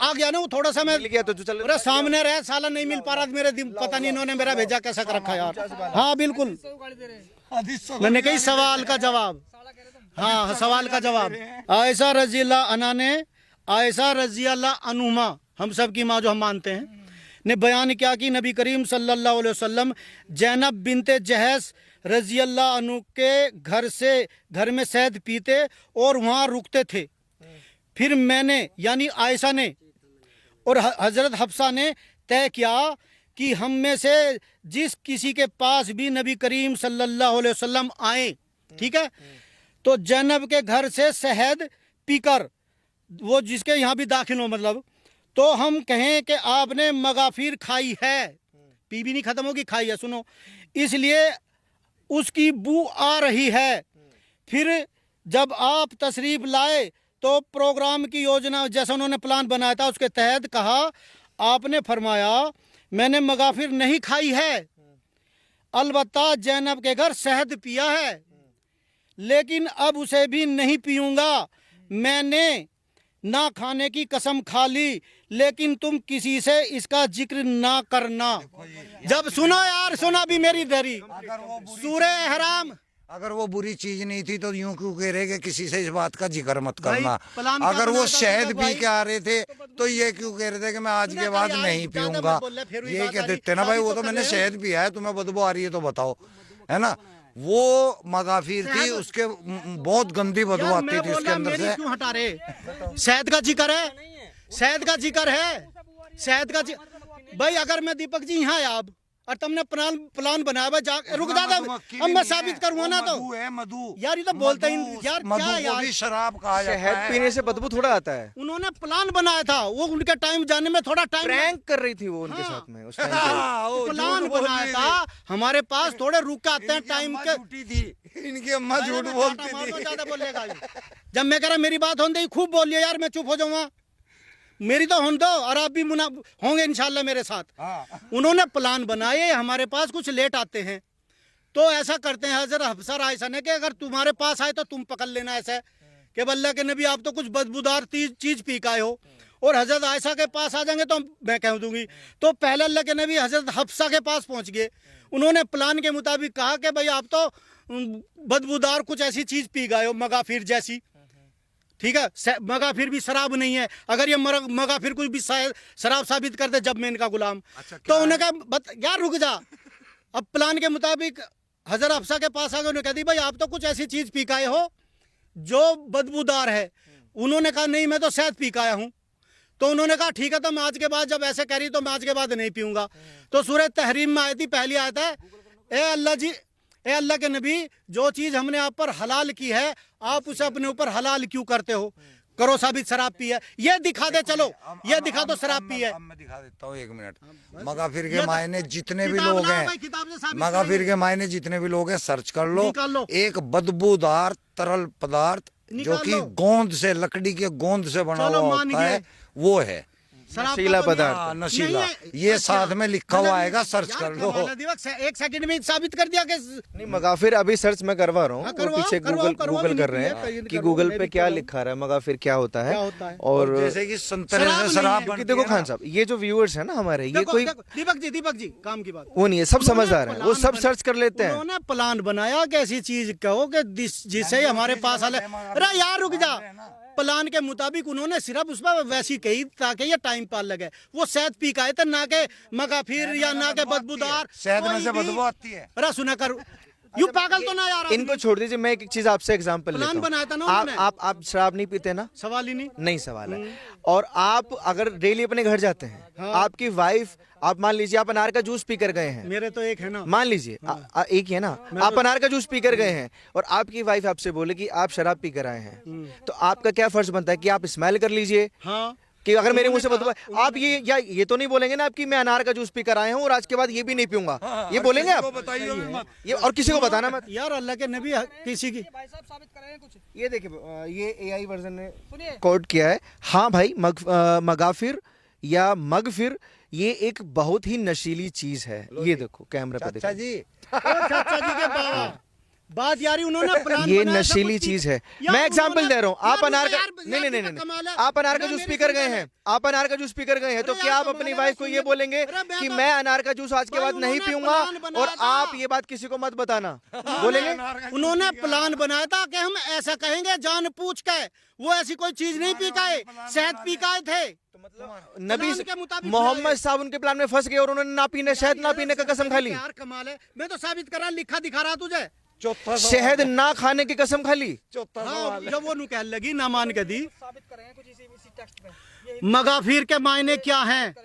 आ गया ना वो, थोड़ा सा मैं मिल गया तो चल। अरे सामने रहे, साला नहीं मिल पा रहा मेरे दिन, पता नहीं इन्होंने मेरा भेजा कैसा कर रखा यार। हाँ बिल्कुल, मैंने कही सवाल का जवाब। हाँ, सवाल का जवाब। आयशा रजी अल्लाह अन्हा ने, आयशा रजी अल्लाह अन्हुमा, हम सब की माँ जो हम मानते हैं, ने बयान किया कि नबी करीम सल्लल्लाहु अलैहि वसल्लम जैनब बिनते जहश रजी अल्लाह अन्हु के घर में शहद पीते और वहाँ रुकते थे। फिर मैंने यानी आयशा ने और हजरत हफ्सा ने तय किया कि हम में से जिस किसी के पास भी नबी करीम सल्लल्लाहु अलैहि वसल्लम आए, ठीक है, तो जैनब के घर से शहद पीकर, वो जिसके यहाँ भी दाखिल हो मतलब, तो हम कहें कि आपने मगाफिर खाई है, पी भी नहीं खत्म होगी, खाई है, सुनो, इसलिए उसकी बू आ रही है। फिर जब आप तशरीफ लाए तो प्रोग्राम की योजना जैसा उन्होंने प्लान बनाया था उसके तहत कहा, आपने फरमाया मैंने मगाफिर नहीं खाई है, अलबत्ता जैनब के घर शहद पिया है, लेकिन अब उसे भी नहीं पीऊंगा। मैंने ना खाने की कसम खा ली, लेकिन तुम किसी से इसका जिक्र ना करना। जब सुनो यार, सुना भी मेरी धरी सूरे हराम। अगर वो बुरी चीज नहीं थी तो यूं क्यों कह रहे कि किसी से इस बात का जिक्र मत करना। प्लान अगर करना वो था शहद तो पी भाई- के आ रहे थे तो ये क्यों कह रहे थे कि मैं आज के बाद यार, नहीं ज्यादा पीऊंगा। मत बोल, फिर भी ये बात कह आ रही। देते ना भाई, वो तो शादी तो मैंने कर रहे शहद पिया है, तुम्हें बदबू आ रही है तो बताओ, है ना। वो मगाफिर थी, उसके बहुत गंदी बदबू यार, आती मैं थी बोल उसके रहा, अंदर मेरी से। क्यों हटा रहे? शहद का जिक्र है, शहद का जिक्र है, शहद का भाई अगर मैं दीपक जी यहाँ आया अब और तुमने प्लान बनाया भाई, रुक जा, अब मैं साबित करूंगा ना तो। मधु है, मधु यार ये तो बोलते ही यार, मधु क्या को यार, भी शराब कहा जाता शहद है। पीने से बदबू थोड़ा आता है। उन्होंने प्लान बनाया था, वो उनके टाइम जाने में थोड़ा टाइम प्रैंक कर रही थी वो उनके हाँ। साथ में उस टाइम पे। हाँ, वो प्लान झूठ बोल बनाया रही था। हमारे पास थोड़े रुक के आते हैं इनकी टाइम अम्मा के। झूठी थी, इनकी अम्मा झूठ बोलती थी। ज्यादा बोलेगा ये। जब मैं कह रहा मेरी बात होने दे, खूब बोलिए यार, मैं चुप हो जाऊंगा। मेरी तो होने दो, और आप भी मुना होंगे इंशाल्लाह मेरे साथ। हाँ। उन्होंने प्लान बनाए, हमारे पास कुछ लेट आते हैं तो ऐसा करते हैं हजरत हफ्सा आयशा ने कि अगर तुम्हारे पास आए तो तुम पकड़ लेना, ऐसा कि अल्लाह के नबी आप तो कुछ बदबूदार चीज पी के आए हो, और हजरत आयशा के पास आ जाएंगे तो मैं कह दूंगी। तो पहले अल्लाह के नबी हजरत हफ्सा के पास पहुंच गए। उन्होंने प्लान के मुताबिक कहा कि भाई आप तो बदबूदार कुछ ऐसी चीज पी गए हो, मगाफिर जैसी, ठीक है। मगाफिर भी शराब नहीं है, अगर ये मगाफिर कुछ भी शराब साबित कर दे जब मैं इनका गुलाम। तो उन्होंने कहा यार रुक जा। अब प्लान के मुताबिक हजरत अफसा के पास आ गए, उन्होंने कहा दी भाई आप तो कुछ ऐसी चीज पी के आए हो जो बदबूदार है। उन्होंने कहा नहीं, मैं तो शहद पी के आया हूँ। तो उन्होंने कहा ठीक है, तो मैं आज के बाद जब ऐसे कह रही तो मैं आज के बाद नहीं पीऊंगा। तो सूरह तहरीम में आयत पहली आयत है, ए अल्लाह जी, ए अल्लाह के नबी, जो चीज हमने आप पर हलाल की है आप उसे अपने ऊपर हलाल क्यों करते हो? करो साबित शराब पी है, ये दिखा दे, चलो ये दिखा दो शराब पी है। अब मैं दिखा देता हूँ, एक मिनट। मगाफिर के ये तो मायने जितने भी किताब लोग लाओ हैं, भाई, किताब से साबित मगाफिर करेंगे। के मायने जितने भी लोग हैं सर्च कर लो। निकाल लो। एक बदबूदार तरल पदार्थ जो निकाल कि लो। गोंद से, लकड़ी के गोंद से बना चलो, हुआ मान होता है, गए। वो है शराब नशीला का तो नहीं- पदार्थ। हाँ, नशीला। नहीं, ये अच्छा, साथ में लिखा हुआ मतलब आएगा, सर्च यार कर लो। कमाल है दिवक, एक सेकंड में साबित कर दिया कि नहीं मगाफिर अभी सर्च मैं करवा रहा हूँ, हाँ, और करवाओ, पीछे करवाओ, करवाओ, गूगल भी कर रहे नहीं हैं किया, कि करो, गूगल मैं पे भी क्या कर रहा लिखा रहा है मगाफिर क्या होता है। क्या होता है? और जैसे कि संतरे शराब से नहीं शराब है। बनती क्योंकि देखो है ना। खान साहब, ये जो व्यूअर्स है ना हमारे, ये देखो, कोई देखो, दीपक जी काम की बात। वो नहीं है, सब उन्होंने समझदार हैं, वो प्लान सब बना- सर्च कर लेते हैं। उन्होंने प्लान बनाया कि ऐसी चीज कहो कि जिससे हमारे पास आले। अरे यार रुक जा। प्लान के मुताबिक उन्होंने सिर्फ उस पर वैसी कही ताकि ये टाइम पार लगे। वो शहद पी के आए थे, ना के मगाफिर या ना के बदबूदार। शहद में कोई से भी- बदबू आती है। अरे सुना कर, यू पागल तो ना यार। इनको छोड़ दीजिए, मैं एक चीज आपसे एग्जांपल प्लान लेता बनाया था ना हूँ। उन्होंने। आप शराब नहीं पीते ना? सवाल ही नहीं। नहीं सवाल है। और आप अगर डेली अपने घर जाते हैं, हाँ। आपकी वाइफ, आप मान लीजिए आप अनार का जूस पी कर गए हैं, मेरे तो एक है ना। मान लीजिए एक ही है ना, आप अनार का जूस पी कर गए हैं और आपकी वाइफ आपसे बोले कि आप शराब पी कर आए हैं, तो आपका क्या फर्ज बनता है कि आप स्मेल कर लीजिए हाँ, कि अगर मेरे मुंह से बदबू, आप ये तो नहीं बोलेंगे ना आप कि मैं अनार का जूस पी कर आए हूँ और आज के बाद ये भी नहीं पीऊंगा, ये बोलेंगे आप? ये और किसी को बताना मत। यार अल्लाह के नबी किसी की। ये देखिए, ये एआई वर्जन ने कोड किया है। हाँ भाई, मगाफिर या मगफिर ये एक बहुत ही नशीली चीज है। ये देखो कैमरे पे चाचा देखो, जी, ओ चाचा जी के बात यारी उन्होंने प्लान ये बनाया था नशीली कुछ चीज है। यार मैं एग्जांपल उन्होंने- दे रहा हूँ। आप यार अनार का यार नहीं नहीं नहीं कमाल है। नहीं, आप अनार का अरे जूस मेरी पी कर गए सुन हैं, ले। आप अनार का जूस पी कर गए हैं, तो अरे क्या यार आप कमाल अपनी है, वाइफ को सुन ये ले। बोलेंगे अरे मैं कि तो- मैं अनार का जूस आज के भाई बाद नहीं उन्होंने पीऊंगा प्लान बनाया और था। आप ये बात किसी को मत बताना, बोलेंगे? उन्होंने प्लान बनाया था कि हम ऐसा कहेंगे जान पूछ के। वो ऐसी कोई चीज नहीं पी के आए, शहद पी के आए थे। नबी प्लान के मुताबिक मोहम्मद साहब उनके प्लान में फंस गए और उन्होंने ना पीने, शहद ना पीने का कसम खा ली, यार कमाल है। मैं तो साबित कर रहा, लिखा दिखा रहा तुझे। चौथा शहद ना खाने की कसम खा ली। चौथा हाँ, जब वो नु कह लगी ना मान के दी। मगाफिर के मायने क्या हैं?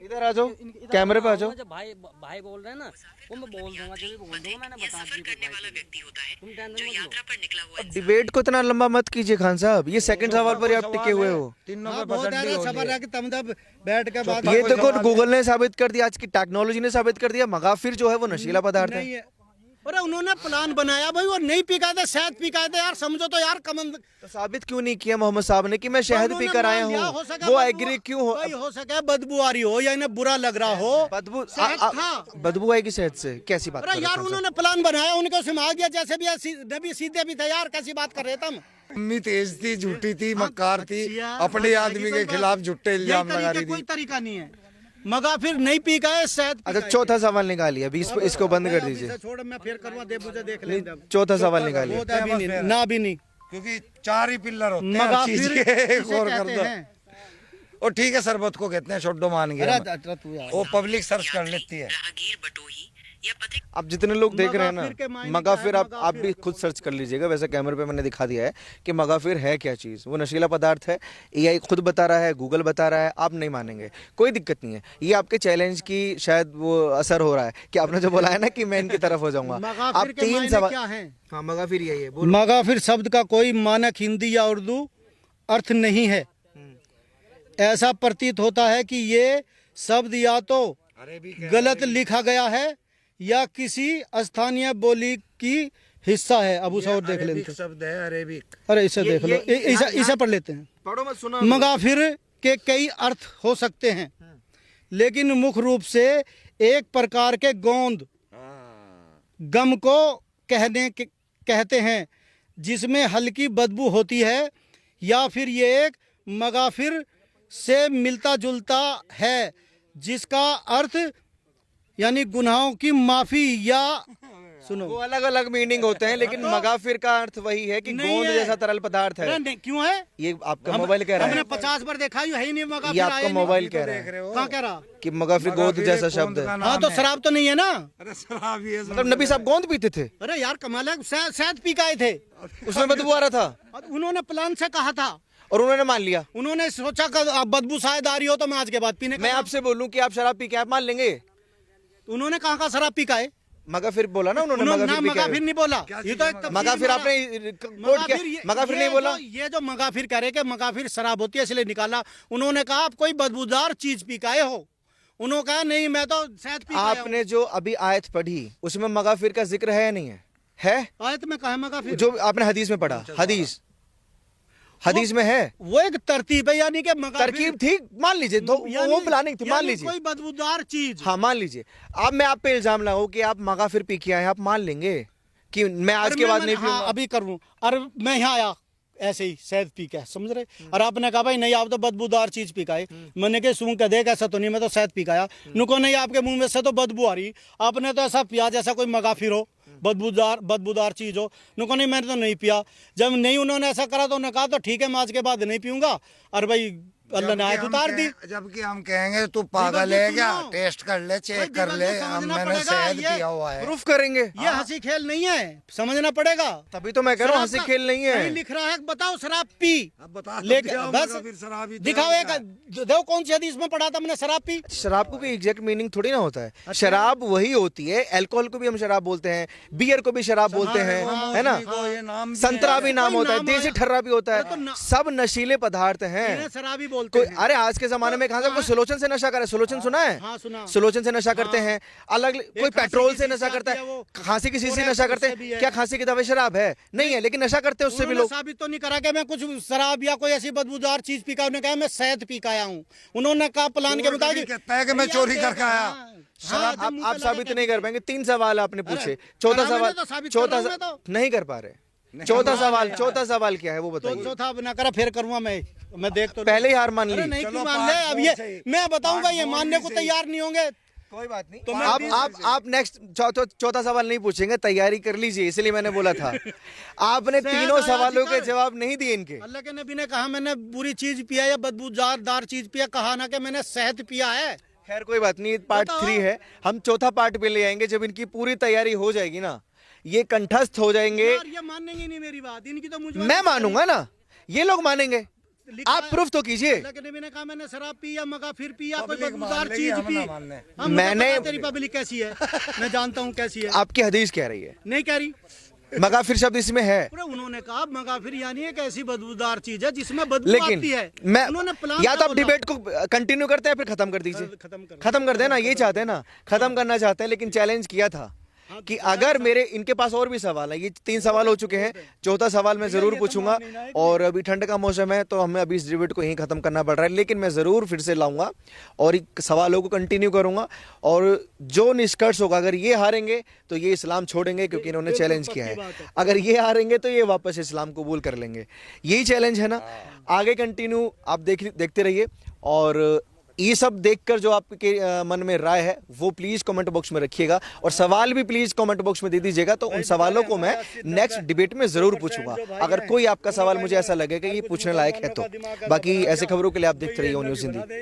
इधर आ जाओ, कैमरे पे आ जाओ। जो भाई भाई बोल रहे हैं ना, वो मैं बोल दूंगा, जो भी बोल दूंगा मैंने बता दिया। करने वाला व्यक्ति होता है तुम टेंशन मत लो। डिबेट को इतना लंबा मत कीजिए खान साहब, ये सेकंड सवाल पर ही आप टिके हुए हो। तीनों हाँ, पे बहुत पसंद है सबर है कि तुम तब बैठ के बात। ये देखो गूगल ने साबित कर दिया, आज की टेक्नोलॉजी ने साबित कर दिया, मगाफिर जो है वो नशीला पदार्थ नहीं है। है। अरे उन्होंने प्लान बनाया भाई, वो नहीं पी गए थे, शहद पी गए थे यार, समझो तो यार कमन। तो साबित क्यों नहीं किया मोहम्मद साहब ने कि मैं शहद पी कर आया हूँ? वो एग्री क्यों हो? भाई हो सके बदबू आ रही हो या इन्हें बुरा लग रहा हो, बदबू आएगी शहद से? कैसी बात? अरे यार उन्होंने प्लान बनाया, उनको सुना दिया, जैसे भी नबी सीधे भी थे यार, कैसी बात कर रहे तुम? अम्मी तेज थी, झूठी थी, मक्कार थी, अपने आदमी के खिलाफ झूठे इल्जाम लगा रही थी। कोई तरीका नहीं है, मगर फिर नहीं पी गए शहद। अच्छा, चौथा सवाल निकालिए अभी, इसको बंद कर दीजिए। छोड़, मैं फिर करवा दे, मुझे देख लेंगे। चौथा सवाल निकालिए। ना भी नहीं, क्योंकि 4 ही पिल्लर होते हैं मगर हर चीज फिर के। इसे गौर कर कहते दो। हैं। और ठीक है, शरबत को कहते हैं, छोड़ो मान गया मैं। अरे तू यार, वो पब्लिक सर्च कर लेती है। अब जितने लोग देख रहे हैं मगाफिर के ना, मायने मगाफिर क्या है? आप भी खुद सर्च कर लीजिएगा। वैसे कैमरे पे मैंने दिखा दिया है कि मगाफिर है क्या चीज़। वो नशीला पदार्थ है, एआई खुद बता रहा है, गूगल बता रहा है, आप नहीं मानेंगे, कोई दिक्कत नहीं है। ये आपके चैलेंज की शायद वो असर हो रहा है कि आपने जो बोला है ना कि मैं इनकी तरफ हो जाऊंगा। आप मगाफिर के 3 मायने सवाल। क्या है? हाँ, मगाफिर यही है। मगाफिर शब्द का कोई मानक हिंदी या उर्दू अर्थ नहीं है। ऐसा प्रतीत होता है कि ये शब्द या तो गलत लिखा गया है या किसी स्थानीय बोली की हिस्सा है। अब उसे और देख लेते हैं। शब्द है अरेबिक। अरे इसे देख लो, इसे पढ़ लेते हैं। पढ़ो मत, सुना। मगाफिर के कई अर्थ हो सकते हैं, लेकिन मुख्य रूप से एक प्रकार के गोंद गम को कहते हैं, जिसमें हल्की बदबू होती है, या फिर ये एक मगाफिर से मिलता जुलता है, जिसका अर्थ यानी गुनाहों की माफी या सुनो। वो अलग अलग मीनिंग होते हैं, लेकिन मगाफिर का अर्थ वही है कि नहीं गोंद है। जैसा तरल पदार्थ है। अरे नहीं, क्यों है? ये आपका मोबाइल कह रहा हमने है। 50 बार देखा है ही नहीं मगाफिर। ये आपका मोबाइल कह रहा है कहाँ कह रहा? कि मगाफिर गोंद जैसा शब्द है। हाँ तो शराब तो नहीं है ना? अरे शराब ये मतलब नबी साहब गोंद पीते थे? अरे यार कमाल है, शहद पी गए थे, उसमें बदबू आ रहा था उन्होंने प्लान से कहा था और उन्होंने मान लिया। उन्होंने सोचा कि आप बदबू शायद आ रही हो तो मैं आज के बाद पीने का। मैं आपसे बोलूं कि आप शराब पी के आप मान लेंगे? उन्होंने कहा का शराब पी का है? मगाफिर बोला ना उन्होंने। मगाफिर नहीं बोला, ये तो एक मगाफिर आपने कोट किया, मगाफिर नहीं बोला। ये जो मगाफिर कह रहे कि मगाफिर शराब होती है इसलिए निकाला। उन्होंने कहा आप कोई बदबूदार चीज पी का हो, उन्होंने कहा नहीं मैं तो शायद पी का हूं। आपने जो अभी आयत पढ़ी उसमें मगाफिर का जिक्र है या नहीं है? है आयत में कहा है मगाफिर? जो आपने हदीस में पढ़ा, हदीस में है। वो एक तरतीब है, यानी कि तरकीब थी, मान लीजिए वो प्लानिंग थी, मान लीजिए कोई बदबूदार चीज। हाँ मान लीजिए। अब मैं आप पे इल्जाम लगाऊं कि आप मगाफिर पी के आए, आप मान लेंगे कि मैं आज के बाद नहीं पीऊंगा? अभी करूँ, अरे मैं यहाँ आया ऐसे ही शहद पी के, समझ रहे? और आपने कहा भाई नहीं आप तो बदबूदार चीज पी का है। मैंने कहा सूंघ के देख, ऐसा तो नहीं, मैं तो शहद पी का आया। नुको नहीं, आपके मुंह में से तो बदबू आ रही, आपने तो ऐसा पिया जैसा कोई मगाफिर हो, बदबूदार चीज हो। नुको नहीं मैंने तो नहीं पिया। जब नहीं उन्होंने ऐसा करा तो उन्होंने कहा तो ठीक है मैं आज के बाद नहीं पीऊंगा। और भाई अल्लाह ने आयत उतार दी। जबकि हम कहेंगे तू पागल है क्या, टेस्ट कर ले, चेक कर ले, मैंने शहद पिया हुआ है, प्रूफ करेंगे। ये हंसी खेल नहीं है, समझना पड़ेगा। तभी तो मैं कह रहा हूँ हंसी खेल नहीं है। लिख रहा है बताओ शराब पी, बता लेकिन बस दिखाओ एक, देखो कौन सी हदीस में पढ़ा था मैंने शराब पी। शराब को भी एग्जैक्ट मीनिंग थोड़ी ना होता है। शराब वही होती है, अल्कोहल को भी हम शराब बोलते हैं, बियर को भी शराब बोलते हैं, है ना? संतरा भी नाम होता है, देसी ठर्रा भी होता है, सब नशीले पदार्थ हैं। शराबी बोलते हैं। अरे आज के जमाने में कहाँ से कोई सुलोचन से नशा करे? सुलोचन सुना है? हाँ सुना। सुलोचन से नशा करते हैं, अलग कोई पेट्रोल से नशा करता है, खांसी की शीशी से नशा करते हैं। क्या खांसी की दवाई शराब है? नहीं है, लेकिन नशा करते हैं उससे भी लोग। साबित तो नहीं करा कि मैं कुछ शराब या कोई ऐसी बदबूदार चीज पी का, उन्होंने कहा मैं शहद पी का आया हूँ। उन्होंने कहा प्लान के मुताबिक कहता है कि मैं चोरी करके आया। आप साबित नहीं कर पाएंगे। 3 सवाल आपने पूछे, चौथा सवाल नहीं कर पा रहे। चौथा सवाल क्या है वो बताइए। चौथा ना करा फिर करूंगा मैं देख तो पहले ही हार मान ली। नहीं क्यों मान ले? अब ये मैं बताऊंगा, ये मानने को तैयार नहीं होंगे। कोई बात नहीं, तो आप नेक्स्ट चौथा सवाल नहीं पूछेंगे, तैयारी कर लीजिए, इसलिए मैंने बोला था। आपने तीनों सवालों के जवाब नहीं दिए इनके। अल्लाह के नबी ने कहा मैंने बुरी चीज पिया या बदबूदार चीज पिया, कहा ना कि मैंने शहद पिया है। खैर कोई बात नहीं, पार्ट 3 है, हम चौथा पार्ट पे ले आएंगे जब इनकी पूरी तैयारी हो जाएगी ना, ये कंठस्थ हो जाएंगे। ये मानेंगे नहीं मेरी बात, इनकी तो मुझे मैं मानूंगा ना, ये लोग मानेंगे। आप प्रूफ तो कीजिए। अल्लाह के नबी ने कहा मैंने शराब पी या मगाफिर पी या कोई बदबूदार चीज पी। मैंने तेरी पब्लिक कैसी है मैं जानता हूँ कैसी है। आपकी हदीस कह रही है, नहीं कह रही। मगाफिर शब्द इसमें है। उन्होंने कहा मगाफिर यानी एक ऐसी बदबूदार चीज है जिसमें बदबू आती है। मैं उन्होंने प्लान या तो आप डिबेट को कंटिन्यू करते हैं फिर खत्म कर दीजिए। खत्म कर देना, ये चाहते हैं ना, खत्म करना चाहते हैं, लेकिन चैलेंज किया था कि अगर मेरे इनके पास और भी सवाल है, ये 3 सवाल हो चुके हैं, चौथा सवाल मैं जरूर पूछूंगा। और अभी ठंड का मौसम है तो हमें अभी इस डिबेट को यहीं खत्म करना पड़ रहा है, लेकिन मैं जरूर फिर से लाऊंगा और सवालों को कंटिन्यू करूंगा। और जो निष्कर्ष होगा, अगर ये हारेंगे तो ये इस्लाम छोड़ेंगे क्योंकि इन्होंने चैलेंज किया है, अगर ये हारेंगे तो ये वापस इस्लाम कबूल कर लेंगे। यही चैलेंज है ना, आगे कंटिन्यू आप देखते रहिए। और ये सब देखकर जो आपके मन में राय है वो प्लीज कमेंट बॉक्स में रखिएगा, और सवाल भी प्लीज कमेंट बॉक्स में दे दीजिएगा, तो उन सवालों को मैं नेक्स्ट डिबेट में जरूर पूछूंगा, अगर कोई आपका सवाल मुझे ऐसा लगे कि ये पूछने लायक है तो। बाकी ऐसे खबरों के लिए आप देखते रहिए ओ न्यूज़ हिंदी।